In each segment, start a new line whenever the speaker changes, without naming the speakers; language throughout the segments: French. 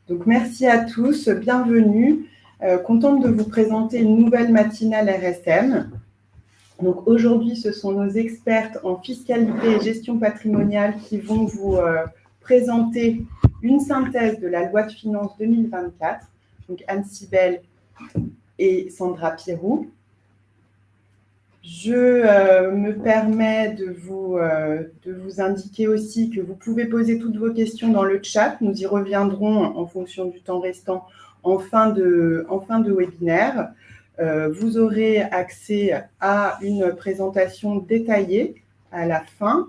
Donc, merci à tous, bienvenue. Contente de vous présenter une nouvelle matinale RSM. Donc, aujourd'hui, ce sont nos expertes en fiscalité et gestion patrimoniale qui vont vous présenter une synthèse de la loi de finances 2024. Donc, Anne-Cybèle et Sandra Pirou. Je me permets de vous indiquer aussi que vous pouvez poser toutes vos questions dans le chat. Nous y reviendrons en fonction du temps restant en fin de webinaire. Vous aurez accès à une présentation détaillée à la fin.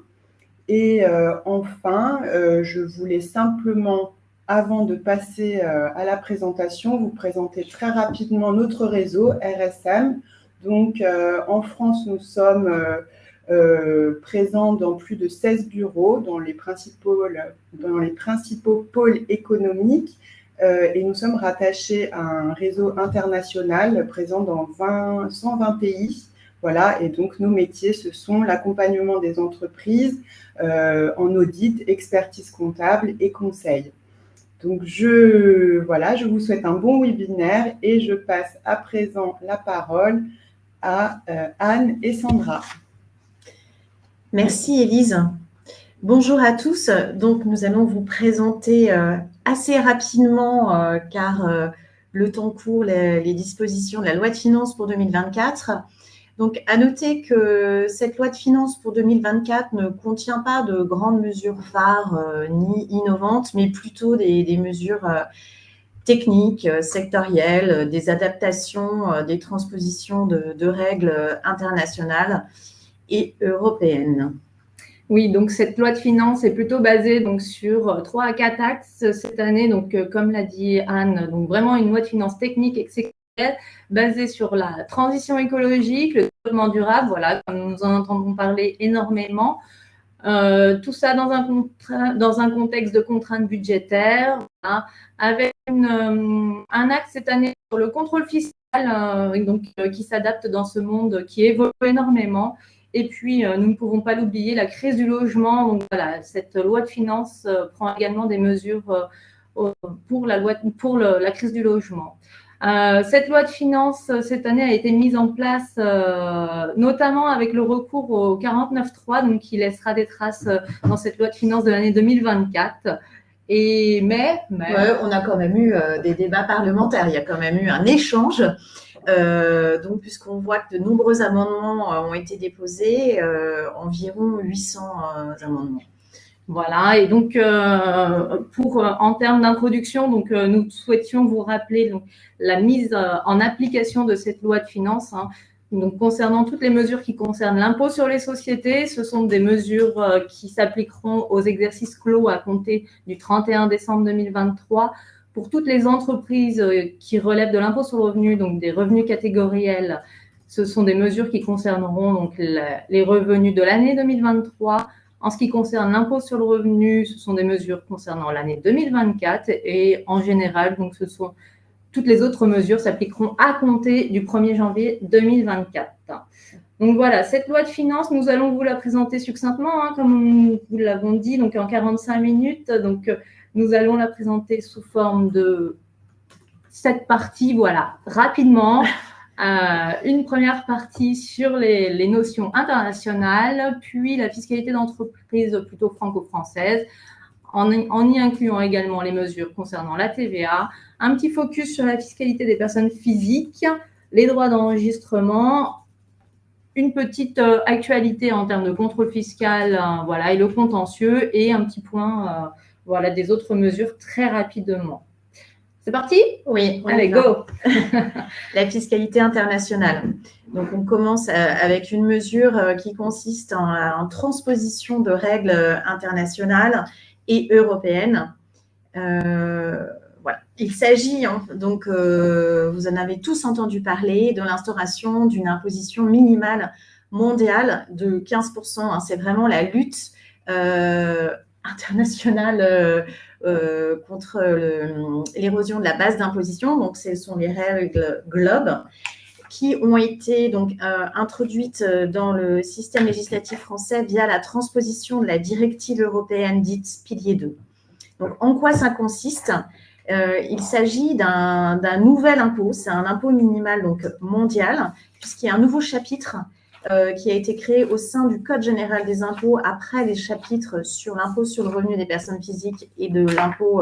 Et enfin, je voulais simplement, avant de passer à la présentation, vous présenter très rapidement notre réseau RSM. Donc, en France, nous sommes présents dans plus de 16 bureaux, dans les principaux pôles économiques, et nous sommes rattachés à un réseau international présent dans 120 pays. Voilà, et donc nos métiers, ce sont l'accompagnement des entreprises en audit, expertise comptable et conseil. Donc, je vous souhaite un bon webinaire et je passe à présent la parole à Anne et Sandra.
Merci Élise. Bonjour à tous. Donc, nous allons vous présenter assez rapidement, car le temps court, les dispositions de la loi de finances pour 2024. Donc, à noter que cette loi de finances pour 2024 ne contient pas de grandes mesures phares ni innovantes, mais plutôt des mesures techniques, sectorielles, des adaptations, des transpositions de règles internationales et européennes.
Oui, donc cette loi de finances est plutôt basée donc sur 3 à 4 axes cette année. Donc, comme l'a dit Anne, donc vraiment une loi de finances technique et sectorielle basée sur la transition écologique, le développement durable. Voilà, comme nous en entendons parler énormément. Tout ça dans un contexte de contraintes budgétaires, voilà, avec un axe cette année sur le contrôle fiscal, qui s'adapte dans ce monde qui évolue énormément. Et puis, nous ne pouvons pas l'oublier, la crise du logement. Donc voilà, cette loi de finances prend également des mesures pour la crise du logement. Cette loi de finances, cette année, a été mise en place notamment avec le recours au 49.3, donc qui laissera des traces dans cette loi de finances de l'année 2024. Mais
on a quand même eu des débats parlementaires, il y a quand même eu un échange. Donc, puisqu'on voit que de nombreux amendements ont été déposés, environ 800 amendements.
Voilà, et donc en termes d'introduction, donc nous souhaitions vous rappeler donc, la mise en application de cette loi de finances. Donc, concernant toutes les mesures qui concernent l'impôt sur les sociétés, ce sont des mesures qui s'appliqueront aux exercices clos à compter du 31 décembre 2023 pour toutes les entreprises qui relèvent de l'impôt sur le revenu, donc des revenus catégoriels. Ce sont des mesures qui concerneront donc les revenus de l'année 2023. En ce qui concerne l'impôt sur le revenu, ce sont des mesures concernant l'année 2024 et en général, donc toutes les autres mesures s'appliqueront à compter du 1er janvier 2024. Donc voilà, cette loi de finances, nous allons vous la présenter succinctement, comme nous l'avons dit, donc en 45 minutes. Donc nous allons la présenter sous forme de 7 parties, voilà, rapidement. Une première partie sur les notions internationales, puis la fiscalité d'entreprise plutôt franco-française, en y incluant également les mesures concernant la TVA, un petit focus sur la fiscalité des personnes physiques, les droits d'enregistrement, une petite actualité en termes de contrôle fiscal, voilà, et le contentieux, et un petit point voilà, des autres mesures très rapidement. C'est parti?
Oui.
Allez, go.
La fiscalité internationale. Donc, on commence avec une mesure qui consiste en transposition de règles internationales et européennes. Voilà. Il s'agit, donc, vous en avez tous entendu parler, de l'instauration d'une imposition minimale mondiale de 15%. C'est vraiment la lutte internationale contre l'érosion de la base d'imposition. Donc, ce sont les règles GloBE qui ont été donc introduites dans le système législatif français via la transposition de la directive européenne dite Pilier 2. Donc, en quoi ça consiste? Il s'agit d'un nouvel impôt, c'est un impôt minimal donc mondial, puisqu'il y a un nouveau chapitre qui a été créé au sein du Code général des impôts après les chapitres sur l'impôt sur le revenu des personnes physiques et de l'impôt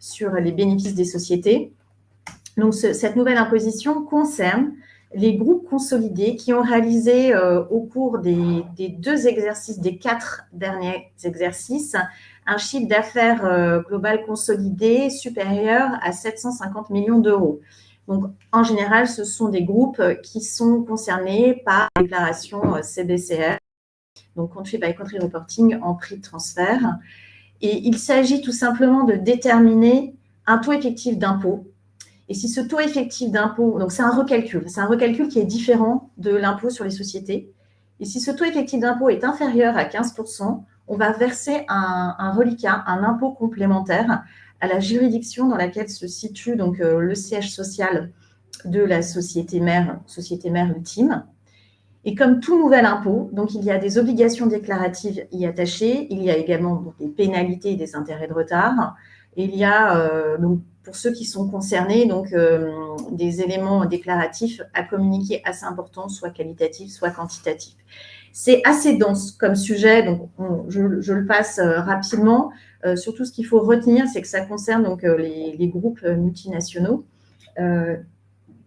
sur les bénéfices des sociétés. Donc, cette nouvelle imposition concerne les groupes consolidés qui ont réalisé au cours des 2 exercices, des 4 derniers exercices, un chiffre d'affaires global consolidé supérieur à 750 millions d'euros. Donc, en général, ce sont des groupes qui sont concernés par la déclaration CBCR, donc Country by Country Reporting en prix de transfert. Et il s'agit tout simplement de déterminer un taux effectif d'impôt. Et si ce taux effectif d'impôt, donc c'est un recalcul qui est différent de l'impôt sur les sociétés. Et si ce taux effectif d'impôt est inférieur à 15%, on va verser un reliquat, un impôt complémentaire à la juridiction dans laquelle se situe donc le siège social de la société mère ultime. Et comme tout nouvel impôt, donc il y a des obligations déclaratives y attachées, il y a également donc, des pénalités et des intérêts de retard. Et il y a donc pour ceux qui sont concernés donc des éléments déclaratifs à communiquer assez importants, soit qualitatifs, soit quantitatifs. C'est assez dense comme sujet, donc je le passe rapidement. Surtout, ce qu'il faut retenir, c'est que ça concerne donc les groupes multinationaux.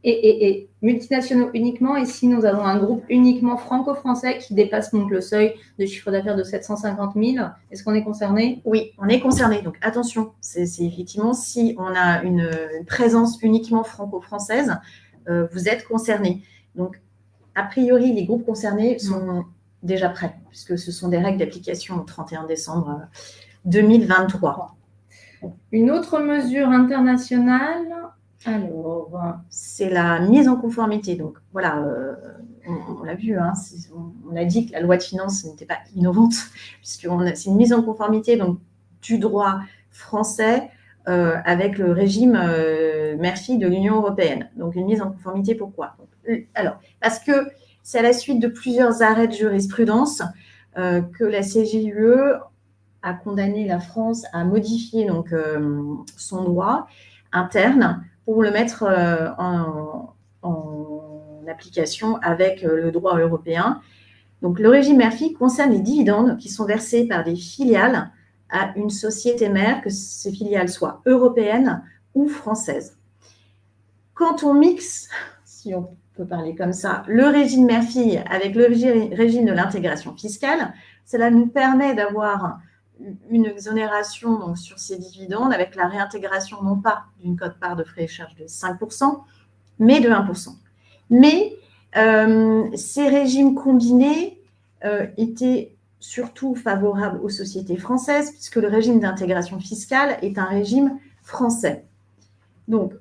Et multinationaux uniquement, et si nous avons un groupe uniquement franco-français qui dépasse donc le seuil de chiffre d'affaires de 750 000, est-ce qu'on est concerné?
Oui, on est concerné. Donc attention, c'est effectivement si on a une présence uniquement franco-française, vous êtes concerné. Donc a priori, les groupes concernés sont déjà prêts, puisque ce sont des règles d'application au 31 décembre 2023.
Une autre mesure internationale, alors,
c'est la mise en conformité. Donc, voilà, on l'a vu, hein, on a dit que la loi de finances n'était pas innovante, puisque c'est une mise en conformité donc, du droit français avec le régime mère-fille de l'Union européenne. Donc, une mise en conformité, pourquoi? Alors, parce que c'est à la suite de plusieurs arrêts de jurisprudence que la CJUE a condamné la France à modifier donc, son droit interne pour le mettre en application avec le droit européen. Donc, le régime mère-fille concerne les dividendes qui sont versés par des filiales à une société mère, que ces filiales soient européennes ou françaises. Quand on mixe, si on peut parler comme ça, le régime mère-fille avec le régime de l'intégration fiscale, cela nous permet d'avoir une exonération donc, sur ces dividendes avec la réintégration non pas d'une quote-part de frais et charges de 5%, mais de 1%. Mais ces régimes combinés étaient surtout favorables aux sociétés françaises puisque le régime d'intégration fiscale est un régime français. Donc,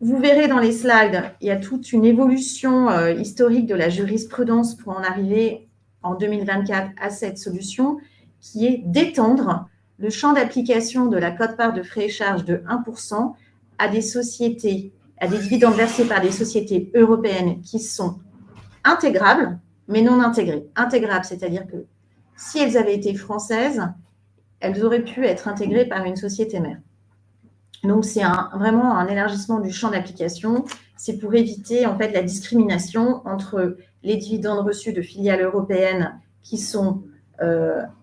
vous verrez dans les slides, il y a toute une évolution historique de la jurisprudence pour en arriver en 2024 à cette solution qui est d'étendre le champ d'application de la quote-part de frais et charges de 1% à des sociétés, à des dividendes versés par des sociétés européennes qui sont intégrables, mais non intégrées. Intégrables, c'est-à-dire que si elles avaient été françaises, elles auraient pu être intégrées par une société mère. Donc, c'est vraiment un élargissement du champ d'application. C'est pour éviter en fait la discrimination entre les dividendes reçus de filiales européennes qui sont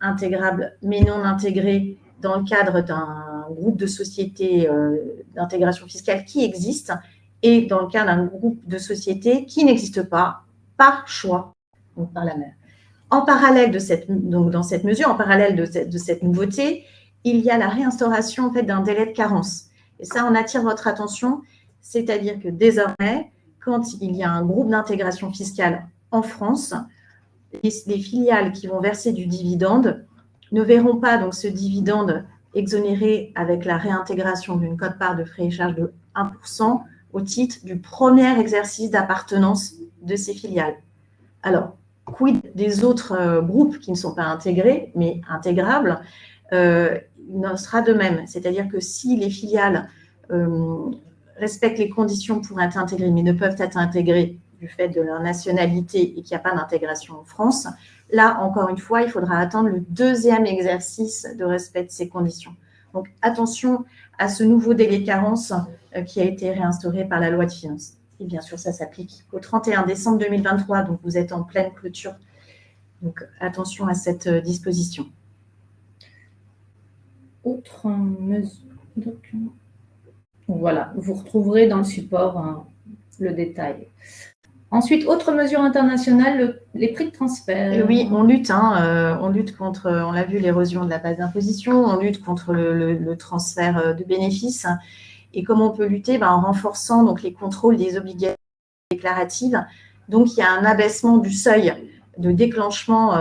intégrables mais non intégrés dans le cadre d'un groupe de sociétés d'intégration fiscale qui existe et dans le cadre d'un groupe de sociétés qui n'existe pas par choix, donc par la mère. En parallèle dans cette mesure, en parallèle de cette nouveauté, il y a la réinstauration en fait, d'un délai de carence. Et ça, on attire votre attention, c'est-à-dire que désormais, quand il y a un groupe d'intégration fiscale en France, les filiales qui vont verser du dividende ne verront pas donc ce dividende exonéré avec la réintégration d'une quote-part de frais et charges de 1% au titre du premier exercice d'appartenance de ces filiales. Alors, quid des autres groupes qui ne sont pas intégrés, mais intégrables, il en sera de même. C'est-à-dire que si les filiales respectent les conditions pour être intégrées, mais ne peuvent être intégrées du fait de leur nationalité et qu'il n'y a pas d'intégration en France, là, encore une fois, il faudra attendre le deuxième exercice de respect de ces conditions. Donc, attention à ce nouveau délai de carence qui a été réinstauré par la loi de finances. Et bien sûr, ça s'applique au 31 décembre 2023, donc vous êtes en pleine clôture. Donc, attention à cette disposition.
Autre mesure. Voilà, vous retrouverez dans le support le détail. Ensuite, autre mesure internationale, les prix de transfert.
Et oui, on lutte contre, on l'a vu, l'érosion de la base d'imposition, on lutte contre le transfert de bénéfices. Et comment on peut lutter? En renforçant donc, les contrôles des obligations déclaratives. Donc, il y a un abaissement du seuil de déclenchement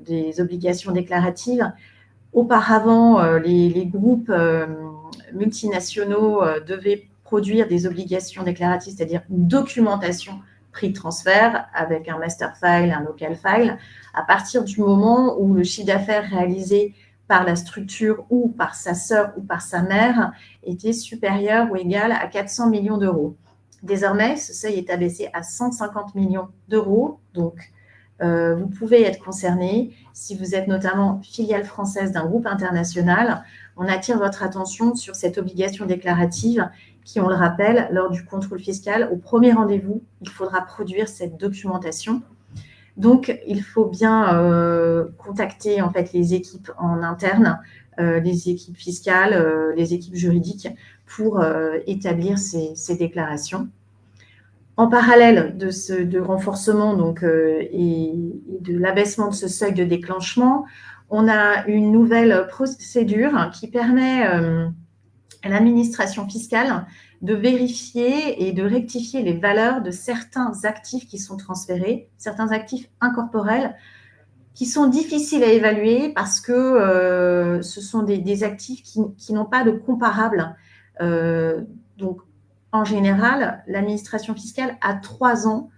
des obligations déclaratives. Auparavant, les groupes multinationaux devaient produire des obligations déclaratives, c'est-à-dire une documentation prix de transfert avec un master file, un local file. À partir du moment où le chiffre d'affaires réalisé par la structure ou par sa sœur ou par sa mère était supérieur ou égal à 400 millions d'euros. Désormais, ce seuil est abaissé à 150 millions d'euros. Donc, vous pouvez être concerné si vous êtes notamment filiale française d'un groupe international. On attire votre attention sur cette obligation déclarative qui, on le rappelle, lors du contrôle fiscal, au premier rendez-vous, il faudra produire cette documentation. Donc, il faut bien contacter en fait les équipes en interne, les équipes fiscales, les équipes juridiques pour établir ces déclarations. En parallèle de renforcement donc, et de l'abaissement de ce seuil de déclenchement, on a une nouvelle procédure qui permet à l'administration fiscale de vérifier et de rectifier les valeurs de certains actifs qui sont transférés, certains actifs incorporels qui sont difficiles à évaluer parce que ce sont des actifs qui n'ont pas de comparable. Donc, en général, l'administration fiscale a 3 ans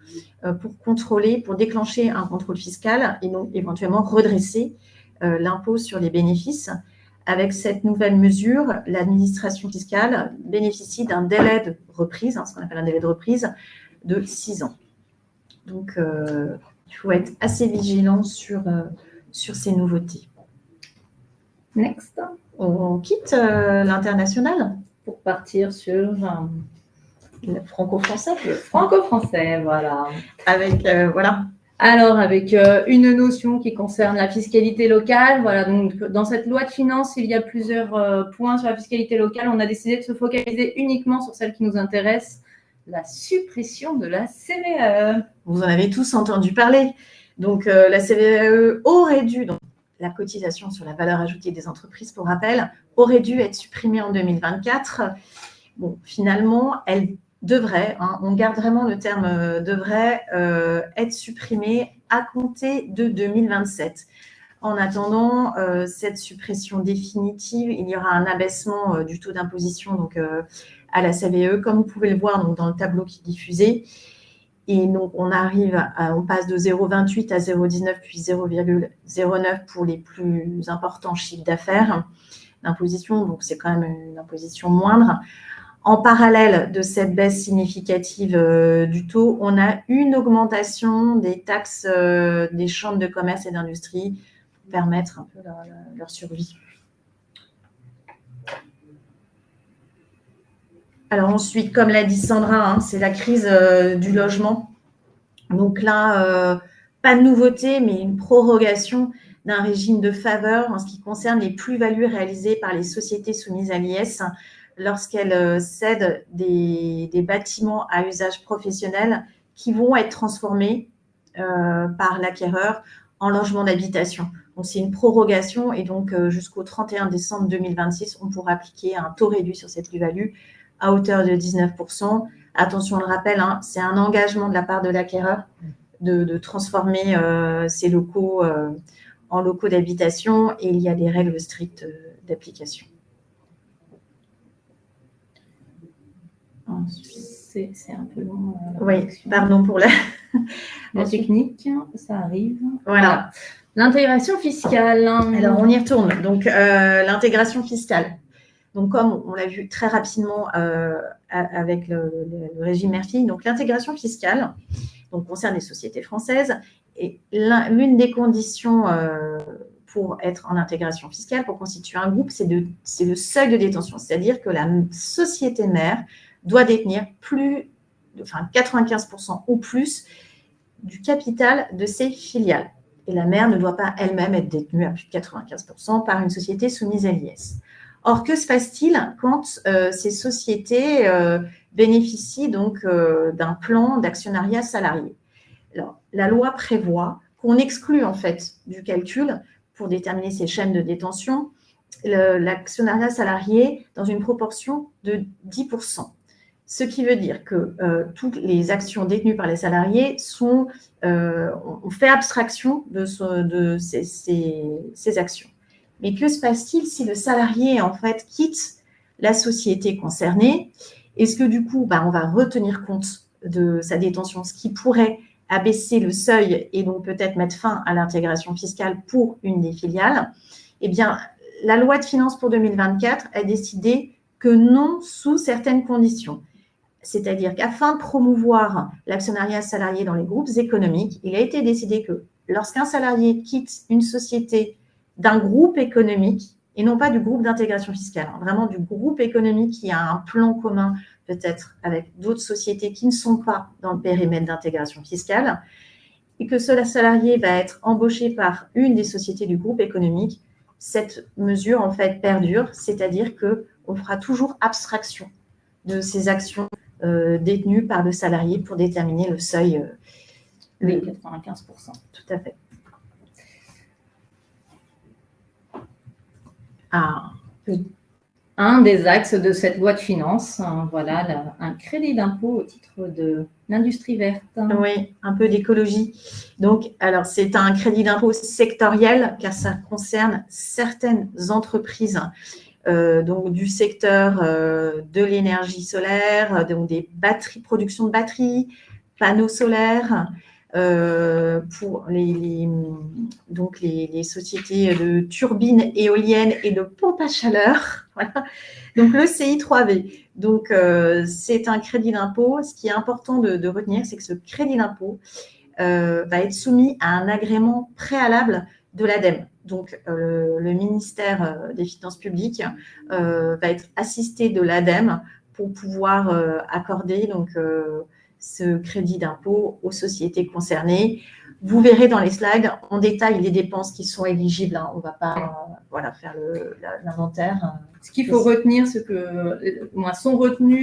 pour contrôler, pour déclencher un contrôle fiscal et donc éventuellement redresser l'impôt sur les bénéfices. Avec cette nouvelle mesure, l'administration fiscale bénéficie d'un délai de reprise, ce qu'on appelle un délai de reprise, de 6 ans. Donc, il faut être assez vigilant sur ces nouveautés.
Next.
On quitte l'international
pour partir sur
le franco-français.
Le franco-français, voilà.
Avec, voilà.
Alors, avec une notion qui concerne la fiscalité locale. Voilà, donc dans cette loi de finances, il y a plusieurs points sur la fiscalité locale. On a décidé de se focaliser uniquement sur celle qui nous intéresse, la suppression de la CVAE.
Vous en avez tous entendu parler. Donc, la CVAE aurait dû, donc, la cotisation sur la valeur ajoutée des entreprises, pour rappel, aurait dû être supprimée en 2024. Bon, finalement, elle devrait, on garde vraiment le terme devrait, être supprimée à compter de 2027. En attendant cette suppression définitive, il y aura un abaissement du taux d'imposition donc, à la CVAE, comme vous pouvez le voir donc, dans le tableau qui est diffusé. Et donc, on passe de 0,28 à 0,19 puis 0,09 pour les plus importants chiffres d'affaires d'imposition. Donc, c'est quand même une imposition moindre. En parallèle de cette baisse significative du taux, on a une augmentation des taxes des chambres de commerce et d'industrie pour permettre un peu leur survie. Alors ensuite, comme l'a dit Sandra, c'est la crise du logement. Donc là, pas de nouveauté, mais une prorogation d'un régime de faveur en ce qui concerne les plus-values réalisées par les sociétés soumises à l'IS lorsqu'elles cèdent des bâtiments à usage professionnel qui vont être transformés par l'acquéreur en logements d'habitation. Donc, c'est une prorogation et donc jusqu'au 31 décembre 2026, on pourra appliquer un taux réduit sur cette plus-value à hauteur de 19%. Attention, on le rappelle, c'est un engagement de la part de l'acquéreur de transformer ces locaux en locaux d'habitation et il y a des règles strictes d'application.
C'est un peu long.
Oui, pardon pour
la technique, ça arrive.
Voilà.
L'intégration fiscale.
Alors, on y retourne. Donc, l'intégration fiscale. Donc, comme on l'a vu très rapidement avec le régime Murphy, donc l'intégration fiscale concerne les sociétés françaises et l'une des conditions pour être en intégration fiscale, pour constituer un groupe, c'est le seuil de détention. C'est-à-dire que la société mère doit détenir 95% ou plus du capital de ses filiales. Et la mère ne doit pas elle-même être détenue à plus de 95% par une société soumise à l'IS. Or, que se passe-t-il quand ces sociétés bénéficient donc d'un plan d'actionnariat salarié? Alors, la loi prévoit qu'on exclut en fait du calcul, pour déterminer ces chaînes de détention, l'actionnariat salarié dans une proportion de 10%. Ce qui veut dire que toutes les actions détenues par les salariés on fait abstraction de ces actions. Mais que se passe-t-il si le salarié, en fait, quitte la société concernée? Est-ce que, du coup, on va retenir compte de sa détention, ce qui pourrait abaisser le seuil et donc peut-être mettre fin à l'intégration fiscale pour une des filiales? Eh bien, la loi de finances pour 2024 a décidé que non, sous certaines conditions. C'est-à-dire qu'afin de promouvoir l'actionnariat salarié dans les groupes économiques, il a été décidé que lorsqu'un salarié quitte une société d'un groupe économique, et non pas du groupe d'intégration fiscale, vraiment du groupe économique qui a un plan commun peut-être avec d'autres sociétés qui ne sont pas dans le périmètre d'intégration fiscale, et que ce salarié va être embauché par une des sociétés du groupe économique, cette mesure en fait perdure, c'est-à-dire qu'on fera toujours abstraction de ces actions détenues par le salarié pour déterminer le seuil.
Oui, 95%.
Tout à fait. Ah, oui.
Un des axes de cette loi de finances, voilà, un crédit d'impôt au titre de l'industrie verte.
Oui, un peu d'écologie. Donc, alors, c'est un crédit d'impôt sectoriel car ça concerne certaines entreprises donc du secteur de l'énergie solaire, donc des batteries, production de batteries, panneaux solaires, pour donc les sociétés de turbines éoliennes et de pompes à chaleur. Voilà. Donc, le CI3V. Donc, c'est un crédit d'impôt. Ce qui est important de retenir, c'est que ce crédit d'impôt va être soumis à un agrément préalable de l'ADEME. Donc, le ministère des Finances publiques va être assisté de l'ADEME pour pouvoir accorder donc, ce crédit d'impôt aux sociétés concernées. Vous verrez dans les slides en détail les dépenses qui sont éligibles. Hein. On ne va pas faire l'inventaire.
Ce qu'il faut retenir, c'est que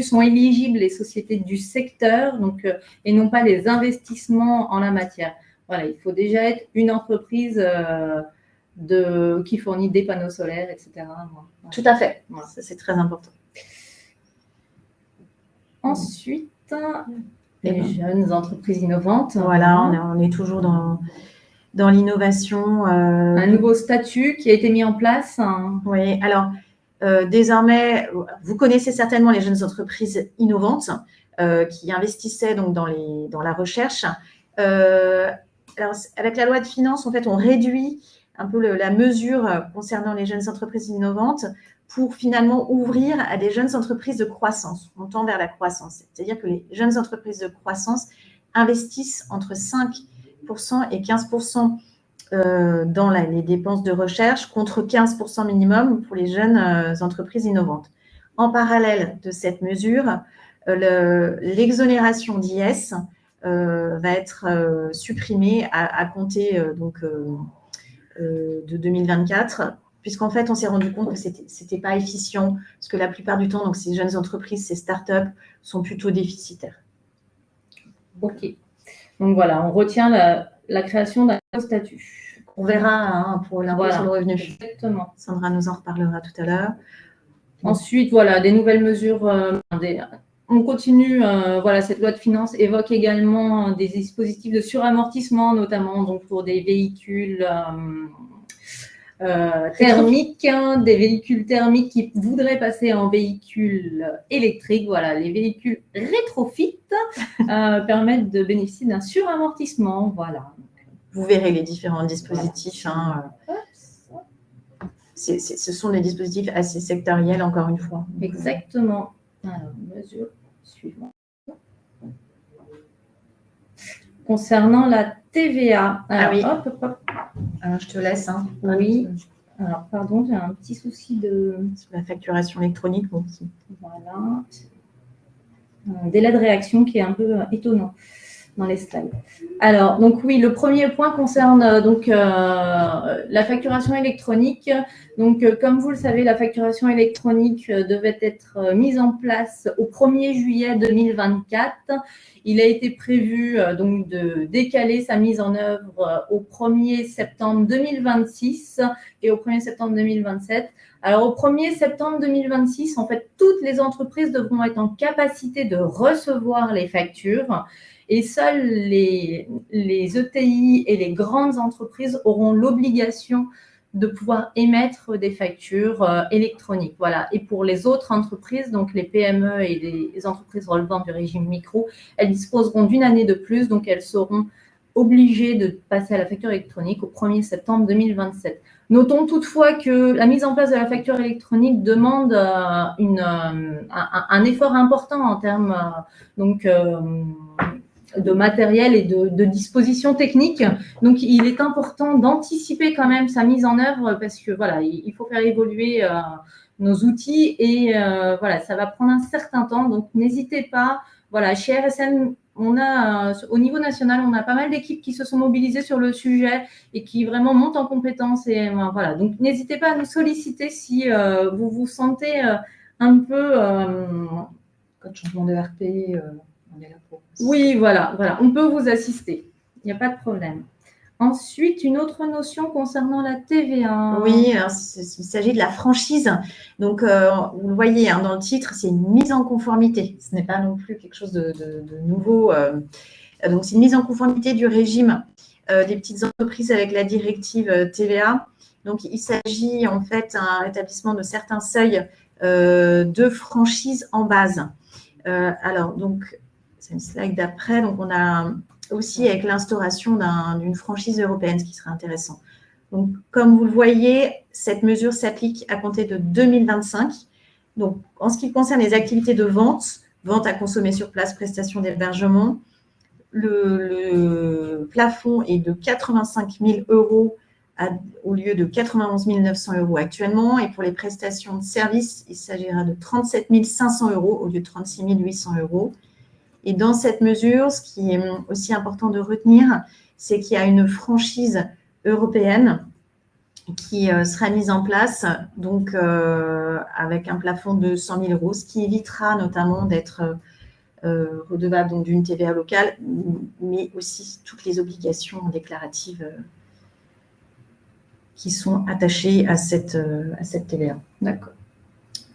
sont éligibles les sociétés du secteur donc, et non pas les investissements en la matière. Voilà, il faut déjà être une entreprise qui fournit des panneaux solaires, etc. Voilà.
Tout à fait. Voilà. Ça, c'est très important.
Ensuite, les jeunes entreprises innovantes.
Voilà, on est toujours dans l'innovation.
Un nouveau statut qui a été mis en place.
Oui, alors désormais, vous connaissez certainement les jeunes entreprises innovantes qui investissaient donc dans la recherche. Alors, avec la loi de finances, en fait, on réduit un peu la mesure concernant les jeunes entreprises innovantes pour finalement ouvrir à des jeunes entreprises de croissance. On tend vers la croissance. C'est-à-dire que les jeunes entreprises de croissance investissent entre 5% et 15% dans les dépenses de recherche contre 15% minimum pour les jeunes entreprises innovantes. En parallèle de cette mesure, l'exonération d'IS va être supprimée à compter de 2024, puisqu'en fait, on s'est rendu compte que ce n'était pas efficient, parce que la plupart du temps, donc, ces jeunes entreprises, ces startups sont plutôt déficitaires.
OK. Donc voilà, on retient la création d'un statut.
On verra pour l'impôt sur le revenu.
Exactement.
Sandra nous en reparlera tout à l'heure.
Ensuite, voilà, des nouvelles mesures. On continue, voilà, cette loi de finances évoque également des dispositifs de suramortissement, notamment donc, pour des véhicules thermiques, des véhicules thermiques qui voudraient passer en véhicules électriques. Voilà, les véhicules rétrofit permettent de bénéficier d'un suramortissement. Voilà.
Vous verrez les différents dispositifs. Voilà. Ce sont des dispositifs assez sectoriels, encore une fois.
Exactement. Alors, mesure suivante. concernant la TVA. Alors,
oui.
hop, hop, hop.
Alors, je te laisse. Hein.
Oui. Alors, pardon, j'ai un petit souci de…
Sur la facturation électronique. Bon,
Voilà. Un délai de réaction qui est un peu étonnant dans les slides. Alors, donc oui, le premier point concerne la facturation électronique. Donc, comme vous le savez, la facturation électronique devait être mise en place au 1er juillet 2024. Il a été prévu donc de décaler sa mise en œuvre au 1er septembre 2026 et au 1er septembre 2027. Alors, au 1er septembre 2026, en fait, toutes les entreprises devront être en capacité de recevoir les factures et seuls les ETI et les grandes entreprises auront l'obligation de pouvoir émettre des factures électroniques. Voilà. Et pour les autres entreprises, donc les PME et les entreprises relevant du régime micro, elles disposeront d'une année de plus, donc elles seront obligées de passer à la facture électronique au 1er septembre 2027. Notons toutefois que la mise en place de la facture électronique demande un effort important en termes de matériel et de dispositions techniques. Donc, il est important d'anticiper quand même sa mise en œuvre parce que voilà, il faut faire évoluer nos outils et voilà, ça va prendre un certain temps. Donc, n'hésitez pas. Voilà, chez RSN, on a au niveau national, on a pas mal d'équipes qui se sont mobilisées sur le sujet et qui vraiment montent en compétences. Et voilà, donc n'hésitez pas à nous solliciter si vous vous sentez un peu
code changement de RP, on est là pour.
Oui, voilà, on peut vous assister. Il n'y a pas de problème. Ensuite, une autre notion concernant la TVA.
Oui, alors, il s'agit de la franchise. Donc, vous le voyez hein, dans le titre, c'est une mise en conformité. Ce n'est pas non plus quelque chose de nouveau. Donc, c'est une mise en conformité du régime des petites entreprises avec la directive TVA. Donc, il s'agit en fait d'un rétablissement de certains seuils de franchise en base. Alors, donc, c'est une slide d'après. Donc, on a aussi avec l'instauration d'une franchise européenne, ce qui serait intéressant. Donc, comme vous le voyez, cette mesure s'applique à compter de 2025. Donc, en ce qui concerne les activités de vente à consommer sur place, prestation d'hébergement, le plafond est de 85 000 euros au lieu de 91 900 euros actuellement. Et pour les prestations de services, il s'agira de 37 500 euros au lieu de 36 800 euros. Et dans cette mesure, ce qui est aussi important de retenir, c'est qu'il y a une franchise européenne qui sera mise en place, donc avec un plafond de 100 000 euros, ce qui évitera notamment d'être redevable donc, d'une TVA locale, mais aussi toutes les obligations déclaratives qui sont attachées à cette TVA.
D'accord.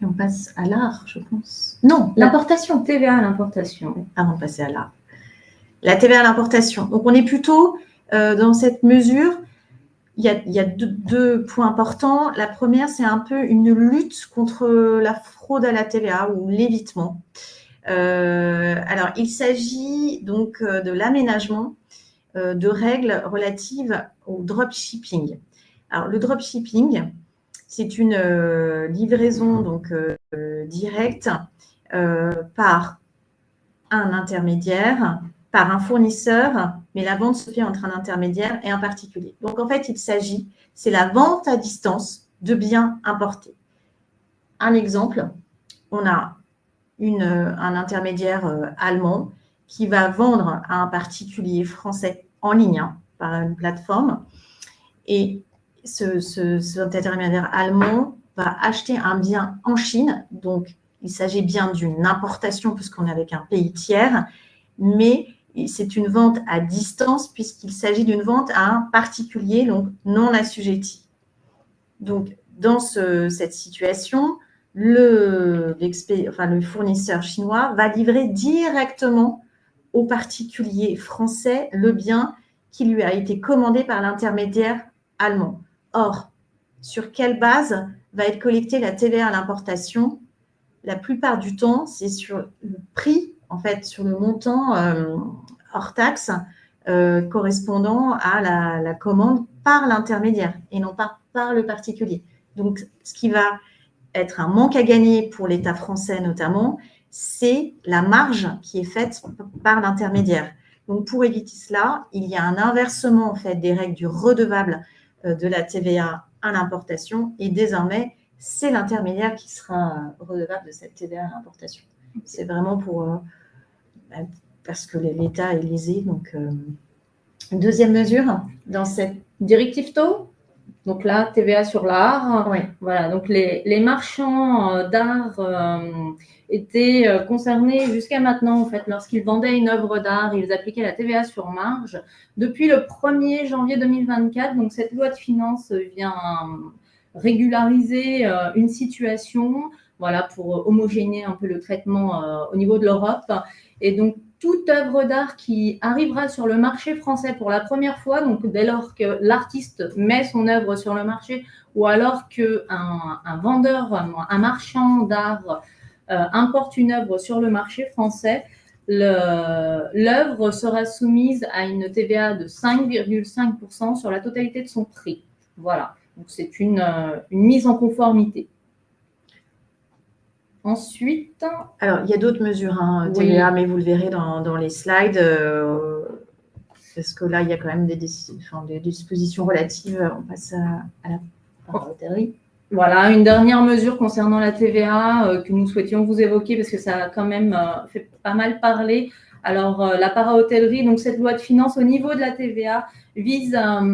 Et on passe à l'art, je pense. Non, l'importation.
TVA à l'importation.
Avant de passer à l'art. La TVA à l'importation. Donc, on est plutôt dans cette mesure. Il y a deux points importants. La première, c'est un peu une lutte contre la fraude à la TVA ou l'évitement. Alors, il s'agit donc de l'aménagement de règles relatives au dropshipping. Alors, le dropshipping, c'est une livraison donc directe par un intermédiaire, par un fournisseur, mais la vente se fait entre un intermédiaire et un particulier. Donc, en fait, c'est la vente à distance de biens importés. Un exemple, on a un intermédiaire allemand qui va vendre à un particulier français en ligne par une plateforme et cet intermédiaire allemand va acheter un bien en Chine. Donc, il s'agit bien d'une importation puisqu'on est avec un pays tiers, mais c'est une vente à distance puisqu'il s'agit d'une vente à un particulier, donc non assujetti. Donc, dans cette situation, le fournisseur chinois va livrer directement au particulier français le bien qui lui a été commandé par l'intermédiaire allemand. Or, sur quelle base va être collectée la TVA à l'importation? La plupart du temps, c'est sur le prix, en fait, sur le montant hors taxe correspondant à la commande par l'intermédiaire et non pas par le particulier. Donc, ce qui va être un manque à gagner pour l'État français notamment, c'est la marge qui est faite par l'intermédiaire. Donc, pour éviter cela, il y a un inversement en fait des règles du redevable de la TVA à l'importation et désormais, c'est l'intermédiaire qui sera redevable de cette TVA à l'importation. C'est vraiment parce que l'État est lésé. Donc, deuxième mesure dans cette
directive taux. Donc là, TVA sur l'art.
Oui.
Voilà, donc les marchands d'art étaient concernés jusqu'à maintenant, en fait, lorsqu'ils vendaient une œuvre d'art, ils appliquaient la TVA sur marge. Depuis le 1er janvier 2024, donc cette loi de finances vient régulariser une situation, voilà, pour homogénéiser un peu le traitement au niveau de l'Europe. Et donc, toute œuvre d'art qui arrivera sur le marché français pour la première fois, donc dès lors que l'artiste met son œuvre sur le marché ou alors qu'un vendeur, un marchand d'art importe une œuvre sur le marché français, l'œuvre sera soumise à une TVA de 5,5% sur la totalité de son prix. Voilà, donc c'est une mise en conformité. Ensuite,
alors il y a d'autres mesures TVA, mais vous le verrez dans les slides, parce que là il y a quand même des dispositions relatives. On passe à la para-hôtellerie.
Voilà, une dernière mesure concernant la TVA que nous souhaitions vous évoquer parce que ça a quand même fait pas mal parler. Alors, la para-hôtellerie, donc cette loi de finances au niveau de la TVA vise à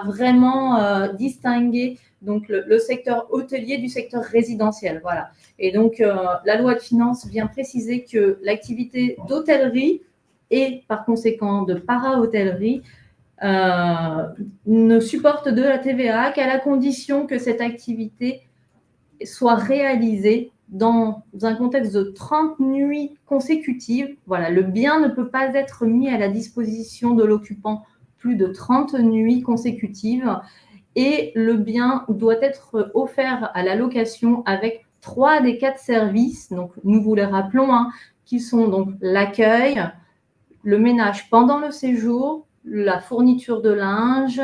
vraiment distinguer donc le secteur hôtelier du secteur résidentiel. Voilà. Et donc, la loi de finances vient préciser que l'activité d'hôtellerie et par conséquent de para-hôtellerie ne supporte de la TVA qu'à la condition que cette activité soit réalisée dans un contexte de 30 nuits consécutives. Voilà, le bien ne peut pas être mis à la disposition de l'occupant plus de 30 nuits consécutives et le bien doit être offert à la location avec 3 des 4 services. Donc, nous vous les rappelons, qui sont donc l'accueil, le ménage pendant le séjour, la fourniture de linge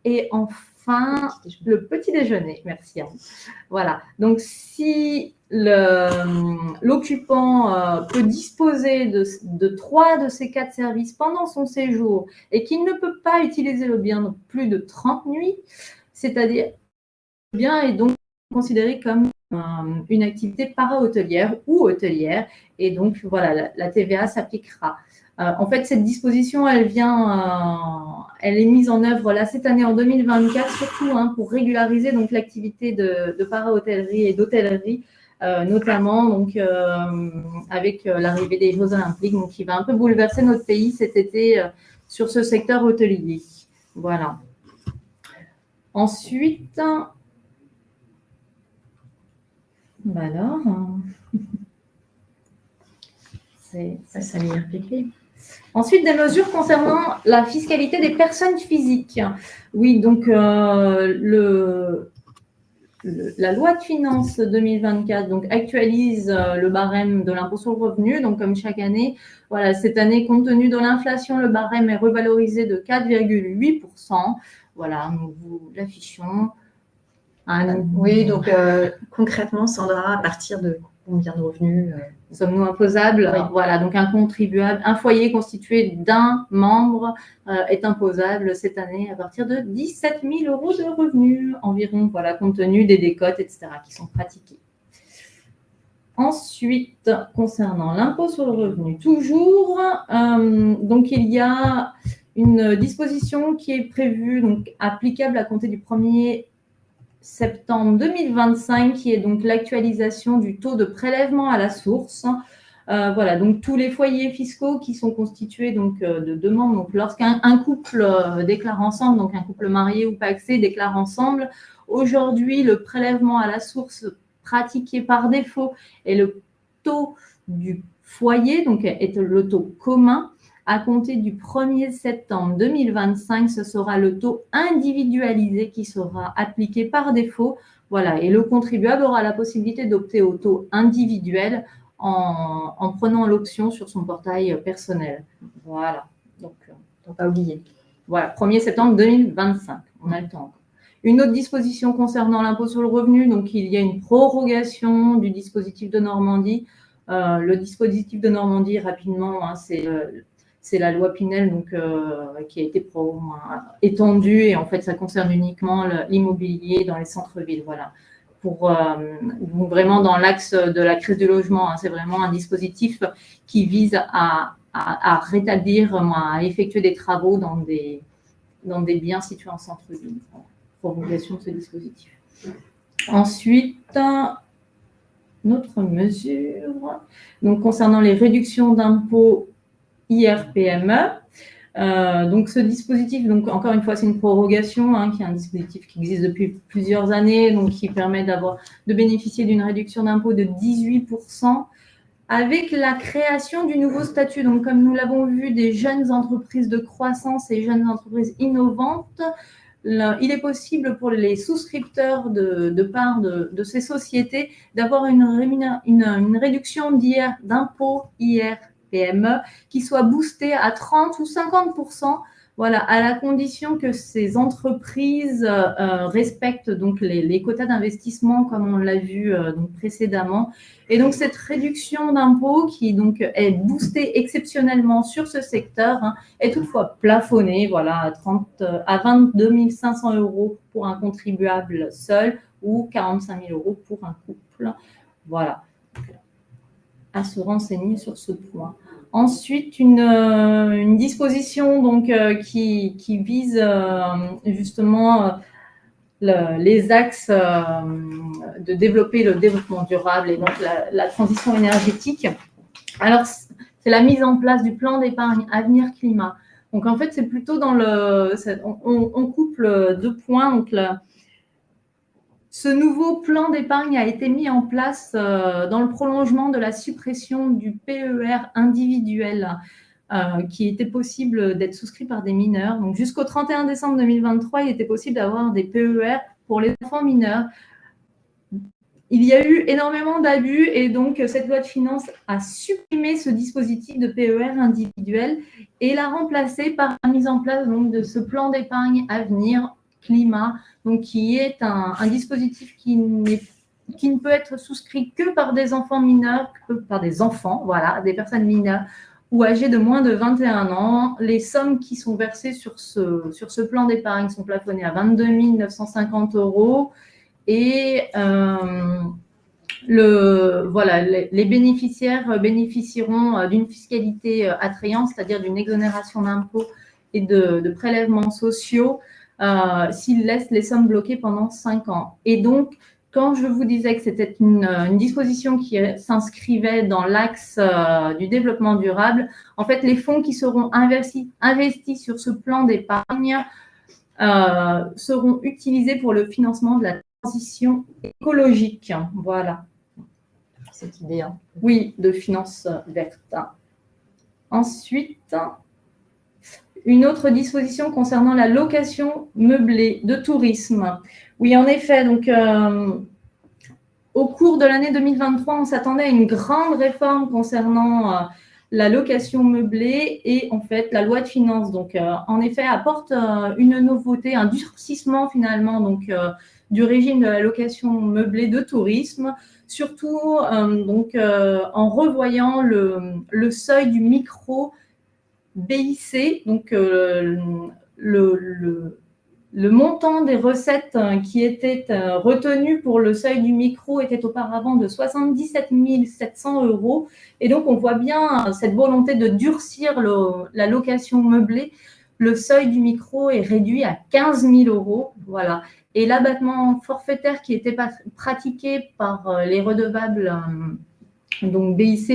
et enfin le petit déjeuner. Merci. Voilà. Donc, si l'occupant peut disposer de 3 de ces 4 services pendant son séjour et qu'il ne peut pas utiliser le bien plus de 30 nuits, c'est-à-dire le bien est donc considéré comme une activité para-hôtelière ou hôtelière et donc voilà, la TVA s'appliquera. En fait, cette disposition, elle est mise en œuvre là cette année en 2024, surtout pour régulariser donc l'activité de para-hôtellerie et d'hôtellerie, notamment donc avec l'arrivée des Jeux Olympiques, donc qui va un peu bouleverser notre pays cet été sur ce secteur hôtelier. Voilà. Ensuite, alors,
ça l'IRPP.
Ensuite, des mesures concernant la fiscalité des personnes physiques. Oui, donc la loi de finances 2024 donc, actualise le barème de l'impôt sur le revenu. Donc, comme chaque année, voilà, cette année, compte tenu de l'inflation, le barème est revalorisé de 4,8%. Voilà, nous vous l'affichons.
Oui, donc concrètement, Sandra, à partir de combien de revenus
sommes-nous imposables?
Oui.
Voilà, donc un contribuable, un foyer constitué d'un membre est imposable cette année à partir de 17 000 € de revenus environ, voilà, compte tenu des décotes, etc., qui sont pratiquées. Ensuite, concernant l'impôt sur le revenu, toujours, donc il y a une disposition qui est prévue, donc applicable à compter du 1er septembre 2025, qui est donc l'actualisation du taux de prélèvement à la source. Voilà, donc tous les foyers fiscaux qui sont constitués donc, de 2 membres, donc lorsqu'un couple déclare ensemble, donc un couple marié ou pacsé déclare ensemble, aujourd'hui, le prélèvement à la source pratiqué par défaut est le taux du foyer, donc est le taux commun. À compter du 1er septembre 2025, ce sera le taux individualisé qui sera appliqué par défaut. Voilà, et le contribuable aura la possibilité d'opter au taux individuel en prenant l'option sur son portail personnel. Voilà, donc ne pas oublier. Voilà, 1er septembre 2025, on a le temps encore. Une autre disposition concernant l'impôt sur le revenu, donc il y a une prorogation du dispositif de Normandie. Le dispositif de Normandie, rapidement, c'est c'est la loi Pinel donc, qui a été étendue et en fait, ça concerne uniquement l'immobilier dans les centres-villes. Voilà. Donc vraiment dans l'axe de la crise du logement, hein, c'est vraiment un dispositif qui vise à rétablir, à effectuer des travaux dans des biens situés en centre-ville. Prolongation de ce dispositif. Ensuite, notre mesure, donc concernant les réductions d'impôts IR-PME. Donc ce dispositif, donc encore une fois, c'est une prorogation, hein, qui est un dispositif qui existe depuis plusieurs années, donc qui permet de bénéficier d'une réduction d'impôt de 18%, avec la création du nouveau statut. Donc comme nous l'avons vu, des jeunes entreprises de croissance et jeunes entreprises innovantes, il est possible pour les souscripteurs de parts de ces sociétés d'avoir une réduction d'impôt IR-PME qui soit boostée à 30 ou 50%, voilà, à la condition que ces entreprises respectent donc les quotas d'investissement comme on l'a vu donc précédemment. Et donc cette réduction d'impôt qui donc est boostée exceptionnellement sur ce secteur, hein, est toutefois plafonnée, voilà, à 22 500 € pour un contribuable seul ou 45 000 € pour un couple. Voilà, à se renseigner sur ce point. Ensuite, une disposition donc, qui vise justement les axes de développer le développement durable et donc la transition énergétique. Alors, c'est la mise en place du plan d'épargne avenir climat. Donc, en fait, c'est plutôt dans on couple deux points. Donc, ce nouveau plan d'épargne a été mis en place dans le prolongement de la suppression du PER individuel qui était possible d'être souscrit par des mineurs. Donc, jusqu'au 31 décembre 2023, il était possible d'avoir des PER pour les enfants mineurs. Il y a eu énormément d'abus et donc cette loi de finances a supprimé ce dispositif de PER individuel et l'a remplacé par la mise en place donc, de ce plan d'épargne avenir climat, donc qui est un dispositif qui ne peut être souscrit que par des enfants mineurs, que par des enfants, voilà, des personnes mineures ou âgées de moins de 21 ans. Les sommes qui sont versées sur ce plan d'épargne sont plafonnées à 22 950 € et voilà, les bénéficiaires bénéficieront d'une fiscalité attrayante, c'est-à-dire d'une exonération d'impôts et de prélèvements sociaux s'ils laissent les sommes bloquées pendant 5 ans. Et donc, quand je vous disais que c'était une disposition qui s'inscrivait dans l'axe du développement durable, en fait, les fonds qui seront investis sur ce plan d'épargne seront utilisés pour le financement de la transition écologique. Voilà. Cette idée, hein. Oui, de finance verte. Ensuite, une autre disposition concernant la location meublée de tourisme. Oui, en effet, donc au cours de l'année 2023, on s'attendait à une grande réforme concernant la location meublée et en fait la loi de finances. Donc, en effet, apporte une nouveauté, un durcissement finalement donc du régime de la location meublée de tourisme, surtout donc en revoyant le seuil du micro BIC, donc le montant des recettes qui étaient retenues pour le seuil du micro était auparavant de 77 700 €. Et donc, on voit bien cette volonté de durcir la location meublée. Le seuil du micro est réduit à 15 000 €. Voilà. Et l'abattement forfaitaire qui était pratiqué par les redevables, donc BIC,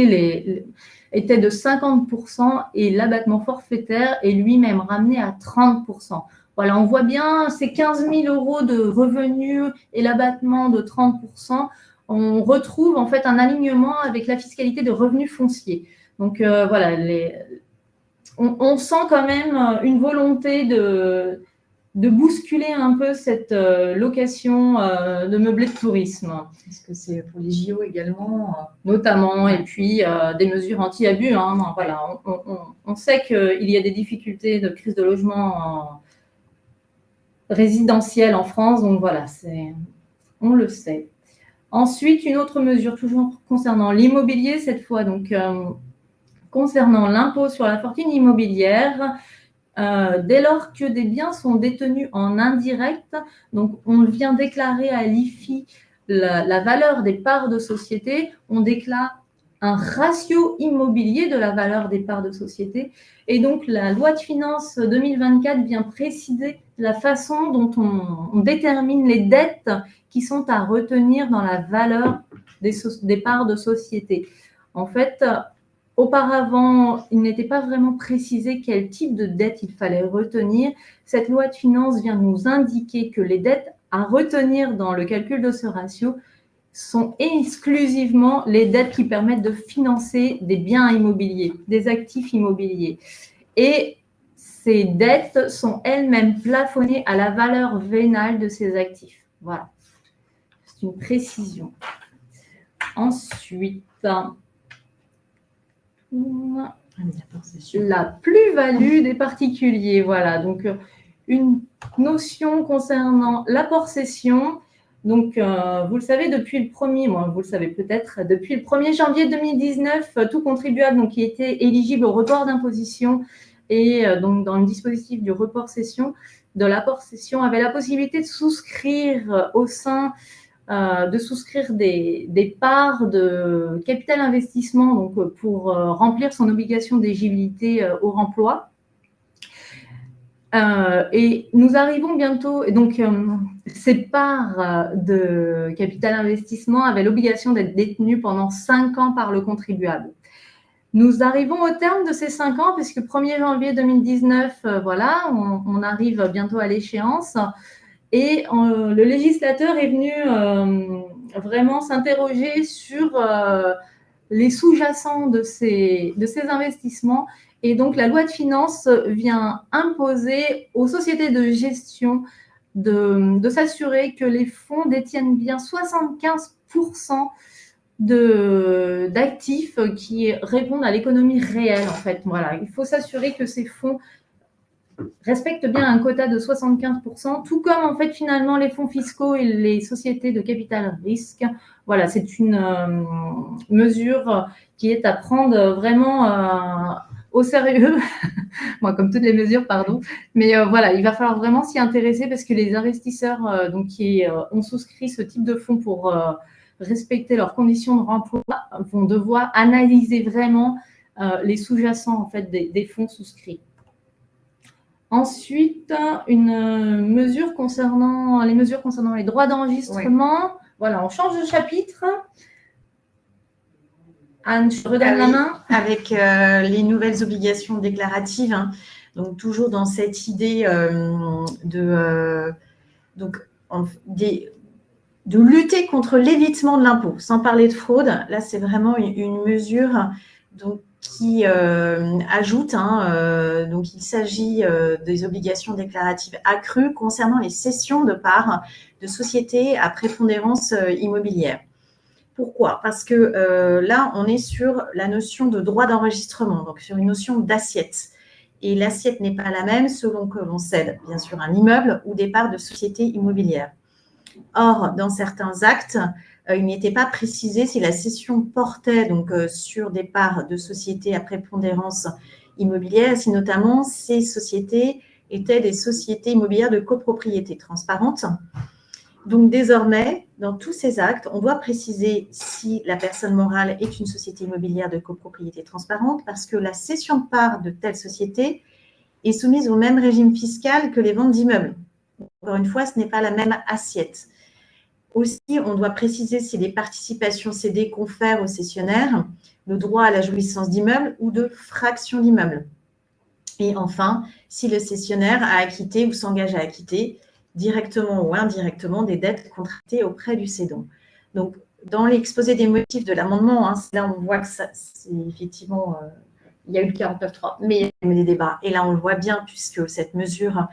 était de 50% et l'abattement forfaitaire est lui-même ramené à 30%. Voilà, on voit bien ces 15 000 € de revenus et l'abattement de 30%. On retrouve en fait un alignement avec la fiscalité de revenus fonciers. Donc voilà, on sent quand même une volonté de bousculer un peu cette location de meublés de tourisme.
Est-ce que c'est pour les JO également
notamment, et puis des mesures anti-abus. Hein. Voilà, on sait qu'il y a des difficultés de crise de logement résidentiel en France, donc voilà, on le sait. Ensuite, une autre mesure, toujours concernant l'immobilier cette fois, donc concernant l'impôt sur la fortune immobilière, dès lors que des biens sont détenus en indirect, donc on vient déclarer à l'IFI la valeur des parts de société, on déclare un ratio immobilier de la valeur des parts de société. Et donc, la loi de finances 2024 vient préciser la façon dont on détermine les dettes qui sont à retenir dans la valeur des parts de société. En fait, auparavant, il n'était pas vraiment précisé quel type de dette il fallait retenir. Cette loi de finances vient nous indiquer que les dettes à retenir dans le calcul de ce ratio sont exclusivement les dettes qui permettent de financer des biens immobiliers, des actifs immobiliers. Et ces dettes sont elles-mêmes plafonnées à la valeur vénale de ces actifs. Voilà, c'est une précision. Ensuite, la plus-value des particuliers. Voilà, donc une notion concernant l'apport-cession. Donc, vous le savez, depuis le 1er janvier 2019, tout contribuable donc, qui était éligible au report d'imposition et donc dans le dispositif du report-cession, de l'apport-cession, avait la possibilité de souscrire des parts de capital investissement donc, pour remplir son obligation d'éligibilité au remploi. Et nous arrivons bientôt, et donc ces parts de capital investissement avaient l'obligation d'être détenues pendant 5 ans par le contribuable. Nous arrivons au terme de ces 5 ans, puisque 1er janvier 2019, voilà, on arrive bientôt à l'échéance, et le législateur est venu vraiment s'interroger sur les sous-jacents de ces investissements. Et donc, la loi de finances vient imposer aux sociétés de gestion de s'assurer que les fonds détiennent bien 75% d'actifs qui répondent à l'économie réelle, en fait. Voilà, il faut s'assurer que ces fonds respectent bien un quota de 75%, tout comme, en fait, finalement, les fonds fiscaux et les sociétés de capital risque. Voilà, c'est une mesure qui est à prendre vraiment au sérieux, moi comme toutes les mesures, pardon, mais voilà, il va falloir vraiment s'y intéresser parce que les investisseurs donc, qui ont souscrit ce type de fonds pour respecter leurs conditions de remploi vont devoir analyser vraiment les sous-jacents en fait, des fonds souscrits. Ensuite, une mesure concernant les droits d'enregistrement. Oui. Voilà, on change de chapitre. Anne, je redonne la main.
Avec les nouvelles obligations déclaratives, hein, donc toujours dans cette idée de lutter contre l'évitement de l'impôt, sans parler de fraude. Là, c'est vraiment une mesure donc, qui ajoute, donc il s'agit des obligations déclaratives accrues concernant les cessions de parts de sociétés à prépondérance immobilière. Pourquoi? Parce que là, on est sur la notion de droit d'enregistrement, donc sur une notion d'assiette. Et l'assiette n'est pas la même selon que l'on cède, bien sûr, un immeuble ou des parts de sociétés immobilières. Or, dans certains actes, il n'était pas précisé si la cession portait donc, sur des parts de sociétés à prépondérance immobilière, si notamment ces sociétés étaient des sociétés immobilières de copropriété transparente. Donc, désormais, dans tous ces actes, on doit préciser si la personne morale est une société immobilière de copropriété transparente parce que la cession de parts de telle société est soumise au même régime fiscal que les ventes d'immeubles. Encore une fois, ce n'est pas la même assiette. Aussi, on doit préciser si les participations cédées confèrent au cessionnaire le droit à la jouissance d'immeubles ou de fractions d'immeubles. Et enfin, si le cessionnaire a acquitté ou s'engage à acquitter directement ou indirectement des dettes contractées auprès du cédant. Donc, dans l'exposé des motifs de l'amendement, là, on voit que c'est effectivement, il y a eu le 49.3, mais il y a eu des débats. Et là, on le voit bien puisque cette mesure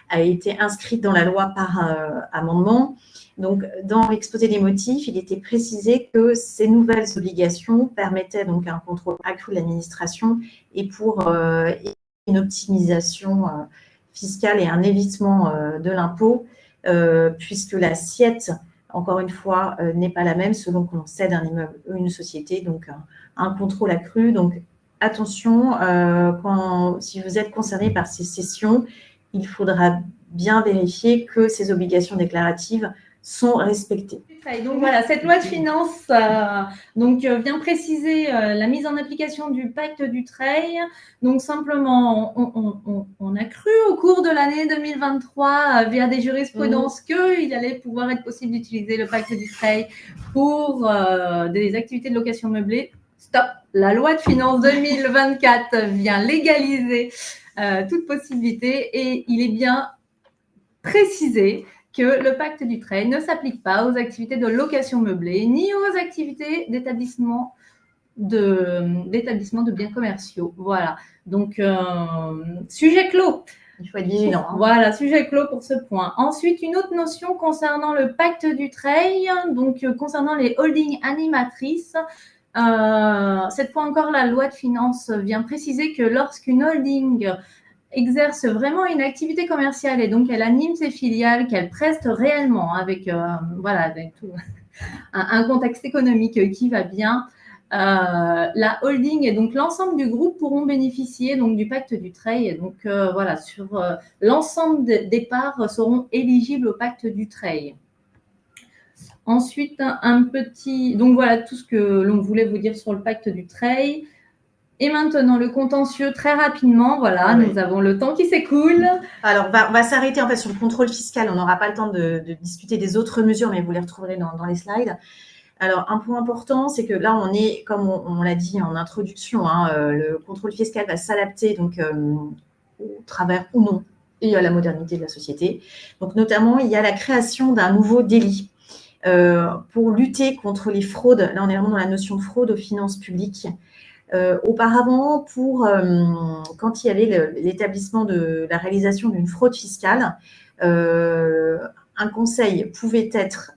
a été inscrite dans la loi par amendement. Donc, dans l'exposé des motifs, il était précisé que ces nouvelles obligations permettaient donc un contrôle accru de l'administration et pour une optimisation fiscale et un évitement de l'impôt, puisque l'assiette, encore une fois, n'est pas la même selon que l'on cède un immeuble ou une société, donc un contrôle accru. Donc, attention, si vous êtes concerné par ces cessions, il faudra bien vérifier que ces obligations déclaratives sont respectées.
Et donc voilà, cette loi de finances vient préciser la mise en application du pacte Dutreil. Donc simplement, on a cru au cours de l'année 2023 via des jurisprudences qu'il allait pouvoir être possible d'utiliser le pacte Dutreil pour des activités de location meublée. Stop, la loi de finances 2024 vient légaliser toute possibilité et il est bien précisé que le pacte Dutreil ne s'applique pas aux activités de location meublée ni aux activités d'établissement de biens commerciaux. Voilà. Donc, sujet clos.
Il faut être vigilant.
Voilà, sujet clos pour ce point. Ensuite, une autre notion concernant le pacte Dutreil, donc concernant les holdings animatrices. Cette fois encore, la loi de finances vient préciser que lorsqu'une holding exerce vraiment une activité commerciale et donc elle anime ses filiales, qu'elle preste réellement avec, avec tout, un contexte économique qui va bien, la holding et donc l'ensemble du groupe pourront bénéficier donc du pacte Dutreil. Et donc sur l'ensemble des parts seront éligibles au pacte Dutreil. Ensuite, donc voilà tout ce que l'on voulait vous dire sur le pacte Dutreil. Et maintenant, le contentieux, très rapidement, voilà, oui. Nous avons le temps qui s'écoule.
Alors, on va s'arrêter en fait sur le contrôle fiscal. On n'aura pas le temps de discuter des autres mesures, mais vous les retrouverez dans les slides. Alors, un point important, c'est que là, on est, comme on l'a dit en introduction, le contrôle fiscal va s'adapter donc au travers ou non et à la modernité de la société. Donc, notamment, il y a la création d'un nouveau délit pour lutter contre les fraudes. Là, on est vraiment dans la notion de fraude aux finances publiques. Auparavant, quand il y avait l'établissement de la réalisation d'une fraude fiscale, un conseil pouvait être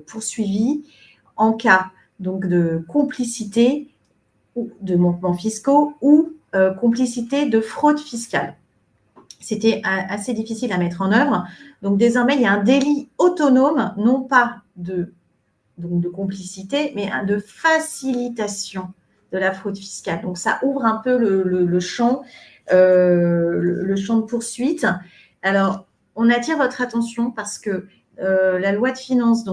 poursuivi en cas donc, de complicité de manquements fiscaux ou complicité de fraude fiscale. C'était assez difficile à mettre en œuvre. Donc, désormais, il y a un délit autonome, non pas de complicité, mais de facilitation de la fraude fiscale. Donc, ça ouvre un peu le champ de poursuite. Alors, on attire votre attention parce que la loi de finances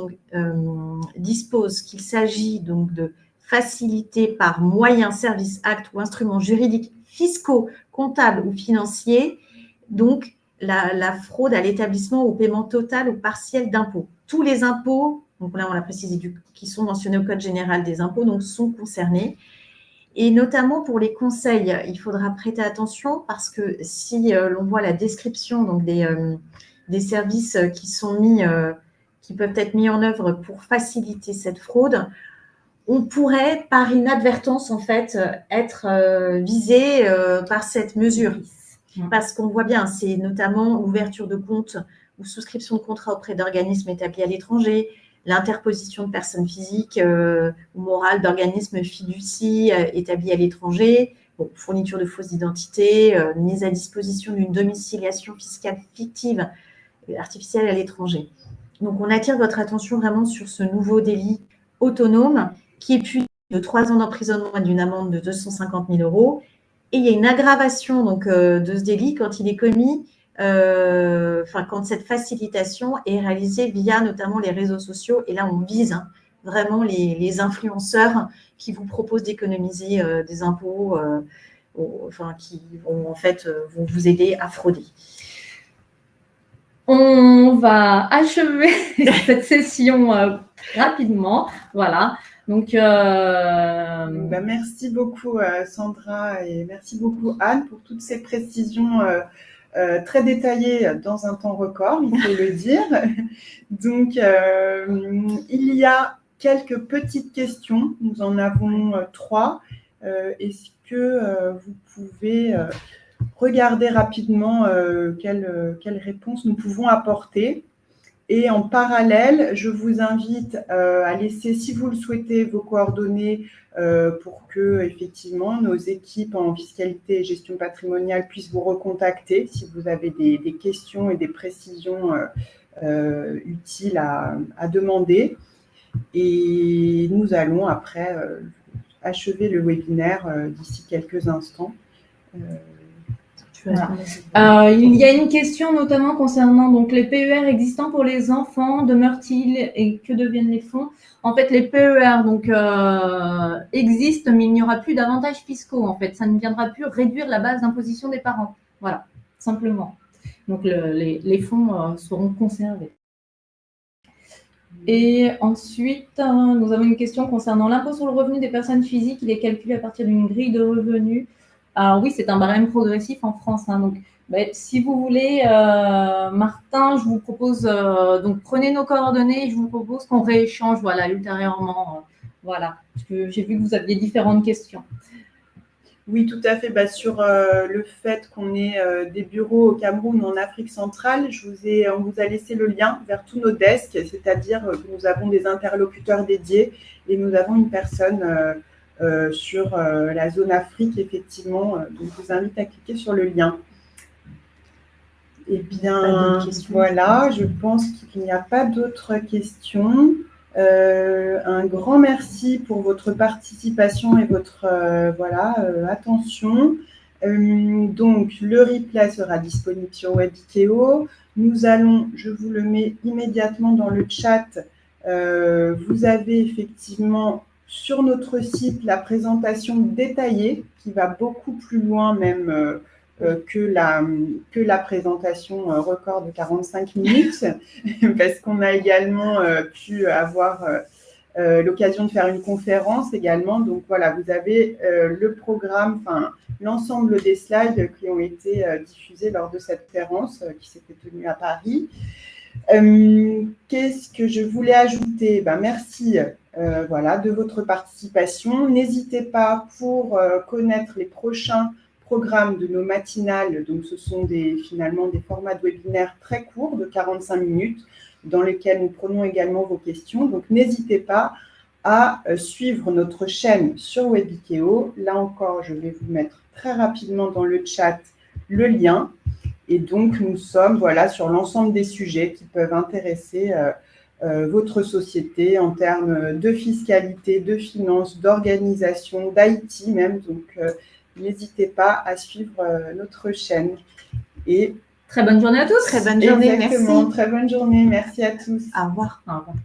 dispose qu'il s'agit donc de faciliter par moyens, services, actes ou instruments juridiques, fiscaux, comptables ou financiers, donc la fraude à l'établissement au paiement total ou partiel d'impôts. Tous les impôts, donc là on l'a précisé, qui sont mentionnés au Code général des impôts, donc sont concernés. Et notamment pour les conseils, il faudra prêter attention parce que si l'on voit la description donc des services qui peuvent être mis en œuvre pour faciliter cette fraude, on pourrait, par inadvertance, en fait, être visé par cette mesure. Parce qu'on voit bien, c'est notamment l'ouverture de comptes ou souscription de contrats auprès d'organismes établis à l'étranger, l'interposition de personnes physiques ou morales d'organismes fiducie établis à l'étranger, fourniture de fausses identités, mise à disposition d'une domiciliation fiscale fictive artificielle à l'étranger. Donc, on attire votre attention vraiment sur ce nouveau délit autonome qui est puni de 3 ans d'emprisonnement et d'une amende de 250 000 €. Et il y a une aggravation donc, de ce délit quand il est commis, quand cette facilitation est réalisée via notamment les réseaux sociaux. Et là, on vise vraiment les influenceurs qui vous proposent d'économiser des impôts, qui vont vont vous aider à frauder.
On va achever cette session rapidement. Voilà. Donc,
merci beaucoup Sandra et merci beaucoup Anne pour toutes ces précisions très détaillées dans un temps record, il faut le dire. Donc, il y a quelques petites questions. Nous en avons 3. Est-ce que vous pouvez regarder rapidement quelles réponses nous pouvons apporter? Et en parallèle, je vous invite à laisser, si vous le souhaitez, vos coordonnées pour que, effectivement, nos équipes en fiscalité et gestion patrimoniale puissent vous recontacter si vous avez des questions et des précisions utiles à demander. Et nous allons après achever le webinaire d'ici quelques instants.
Voilà. Il y a une question notamment concernant donc, les PER existants pour les enfants, demeurent-ils et que deviennent les fonds? En fait, les PER donc, existent, mais il n'y aura plus d'avantages fiscaux. En fait, ça ne viendra plus réduire la base d'imposition des parents. Voilà, simplement. Donc, les fonds seront conservés. Et ensuite, nous avons une question concernant l'impôt sur le revenu des personnes physiques. Il est calculé à partir d'une grille de revenus. Alors oui, c'est un barème progressif en France. Donc, si vous voulez, Martin, je vous propose, donc prenez nos coordonnées et je vous propose qu'on rééchange ultérieurement. Voilà, parce que j'ai vu que vous aviez différentes questions.
Oui, tout à fait. Sur le fait qu'on ait des bureaux au Cameroun ou en Afrique centrale, on vous a laissé le lien vers tous nos desks, c'est-à-dire que nous avons des interlocuteurs dédiés et nous avons une personne sur la zone Afrique, effectivement. Donc, je vous invite à cliquer sur le lien. Eh bien, voilà, je pense qu'il n'y a pas d'autres questions. Un grand merci pour votre participation et votre attention. Donc, le replay sera disponible sur Webikeo. Nous allons, je vous le mets immédiatement dans le chat, vous avez effectivement sur notre site la présentation détaillée qui va beaucoup plus loin même que la présentation record de 45 minutes, parce qu'on a également pu avoir l'occasion de faire une conférence également. Donc voilà, vous avez le programme, l'ensemble des slides qui ont été diffusés lors de cette conférence qui s'était tenue à Paris. Qu'est-ce que je voulais ajouter? Merci de votre participation. N'hésitez pas pour connaître les prochains programmes de nos matinales. Donc, ce sont finalement des formats de webinaires très courts de 45 minutes dans lesquels nous prenons également vos questions. Donc, n'hésitez pas à suivre notre chaîne sur Webikeo. Là encore, je vais vous mettre très rapidement dans le chat le lien. Et donc, nous sommes sur l'ensemble des sujets qui peuvent intéresser votre société en termes de fiscalité, de finances, d'organisation, d'IT même. Donc, n'hésitez pas à suivre notre chaîne. Et
très bonne journée à tous.
Très bonne journée,
exactement,
merci.
Très bonne journée, merci à tous.
Au revoir.
Au revoir.